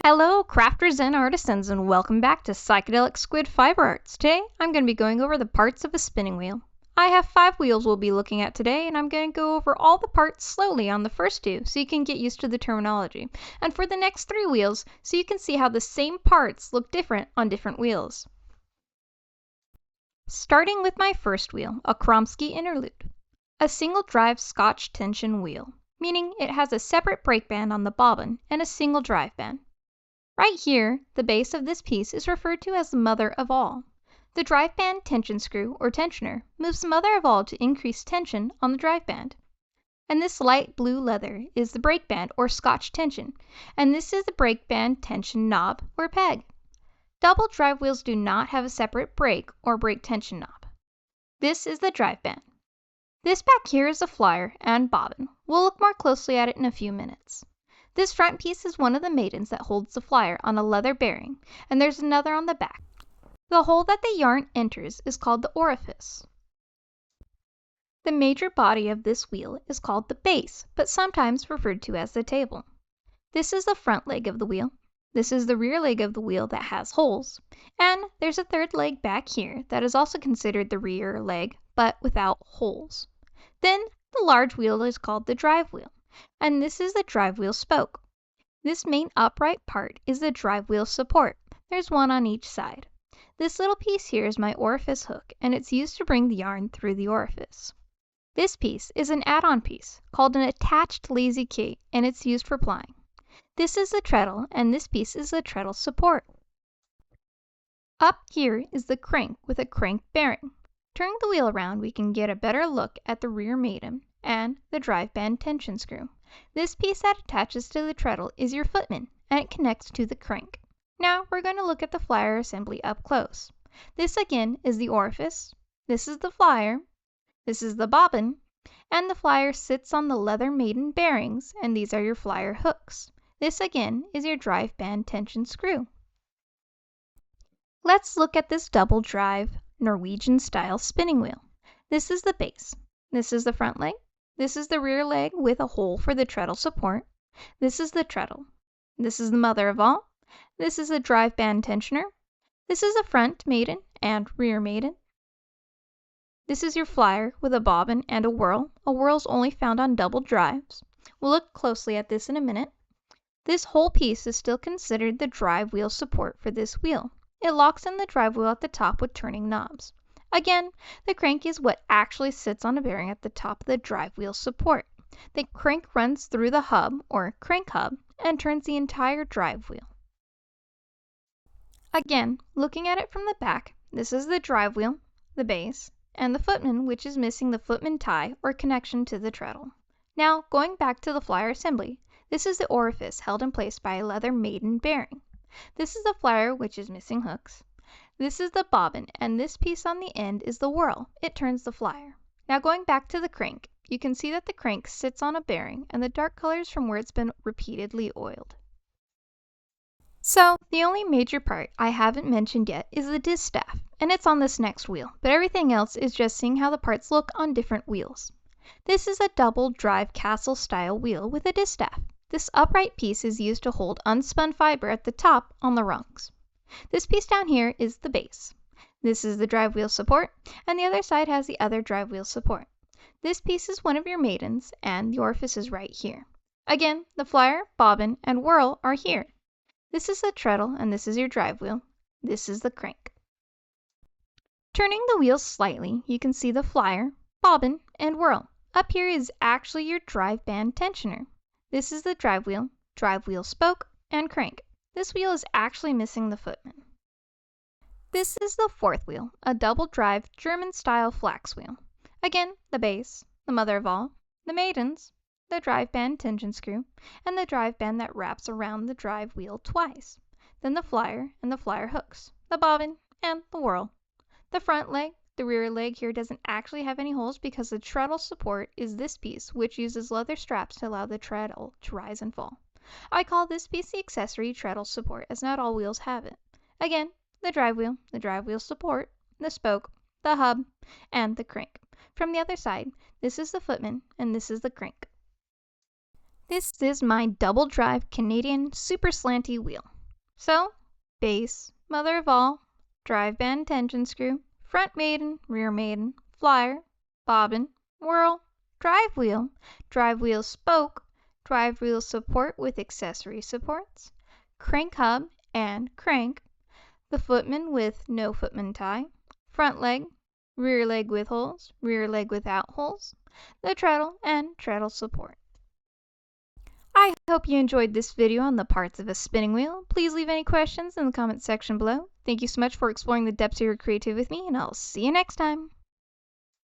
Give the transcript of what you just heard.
Hello, crafters and artisans, and welcome back to Psychedelic Squid Fiber Arts. Today, I'm going to be going over the parts of a spinning wheel. I have 5 wheels we'll be looking at today, and I'm going to go over all the parts slowly on the first 2 so you can get used to the terminology, and for the next 3 wheels so you can see how the same parts look different on different wheels. Starting with my first wheel, a Kromsky interlude. A single drive Scotch tension wheel, meaning it has a separate brake band on the bobbin and a single drive band. Right here, the base of this piece is referred to as the mother of all. The drive band tension screw, or tensioner, moves the mother of all to increase tension on the drive band. And this light blue leather is the brake band, or Scotch tension, and this is the brake band tension knob, or peg. Double drive wheels do not have a separate brake or brake tension knob. This is the drive band. This back here is the flyer and bobbin. We'll look more closely at it in a few minutes. This front piece is one of the maidens that holds the flyer on a leather bearing, and there's another on the back. The hole that the yarn enters is called the orifice. The major body of this wheel is called the base, but sometimes referred to as the table. This is the front leg of the wheel. This is the rear leg of the wheel that has holes, and there's a third leg back here that is also considered the rear leg, but without holes. Then the large wheel is called the drive wheel, and this is the drive wheel spoke. This main upright part is the drive wheel support. There's one on each side. This little piece here is my orifice hook, and it's used to bring the yarn through the orifice. This piece is an add-on piece called an attached lazy key, and it's used for plying. This is the treadle, and this piece is the treadle support. Up here is the crank with a crank bearing. Turning the wheel around, we can get a better look at the rear maiden and the drive band tension screw. This piece that attaches to the treadle is your footman, and it connects to the crank. Now we're going to look at the flyer assembly up close. This again is the orifice, this is the flyer, this is the bobbin, and the flyer sits on the leather maiden bearings, and these are your flyer hooks. This again is your drive band tension screw. Let's look at this double drive Norwegian style spinning wheel. This is the base. This is the front leg. This is the rear leg with a hole for the treadle support. This is the treadle. This is the mother of all. This is a drive band tensioner. This is the front maiden and rear maiden. This is your flyer with a bobbin and a whirl. A whirl is only found on double drives. We'll look closely at this in a minute. This whole piece is still considered the drive wheel support for this wheel. It locks in the drive wheel at the top with turning knobs. Again, the crank is what actually sits on a bearing at the top of the drive wheel support. The crank runs through the hub, or crank hub, and turns the entire drive wheel. Again, looking at it from the back, this is the drive wheel, the base, and the footman, which is missing the footman tie or connection to the treadle. Now, going back to the flyer assembly, this is the orifice held in place by a leather maiden bearing. This is the flyer, which is missing hooks. This is the bobbin, and this piece on the end is the whirl. It turns the flyer. Now going back to the crank, you can see that the crank sits on a bearing, and the dark color is from where it's been repeatedly oiled. So, the only major part I haven't mentioned yet is the distaff, and it's on this next wheel, but everything else is just seeing how the parts look on different wheels. This is a double drive castle style wheel with a distaff. This upright piece is used to hold unspun fiber at the top on the rungs. This piece down here is the base. This is the drive wheel support, and the other side has the other drive wheel support. This piece is one of your maidens, and the orifice is right here. Again, the flyer, bobbin, and whirl are here. This is the treadle, and this is your drive wheel. This is the crank. Turning the wheels slightly, you can see the flyer, bobbin, and whirl. Up here is actually your drive band tensioner. This is the drive wheel spoke, and crank. This wheel is actually missing the footman. This is the fourth wheel, a double drive German-style flax wheel. Again, the base, the mother of all, the maidens, the drive band tension screw, and the drive band that wraps around the drive wheel twice. Then the flyer and the flyer hooks, the bobbin, and the whirl. The front leg, the rear leg here doesn't actually have any holes because the treadle support is this piece, which uses leather straps to allow the treadle to rise and fall. I call this piece the accessory treadle support, as not all wheels have it. Again, the drive wheel support, the spoke, the hub, and the crank. From the other side, this is the footman, and this is the crank. This is my double drive Canadian super slanty wheel. So, base, mother of all, drive band tension screw, front maiden, rear maiden, flyer, bobbin, whirl, drive wheel spoke, drive wheel support with accessory supports, crank hub and crank, the footman with no footman tie, front leg, rear leg with holes, rear leg without holes, the treadle and treadle support. I hope you enjoyed this video on the parts of a spinning wheel. Please leave any questions in the comments section below. Thank you so much for exploring the depths of your creativity with me, and I'll see you next time.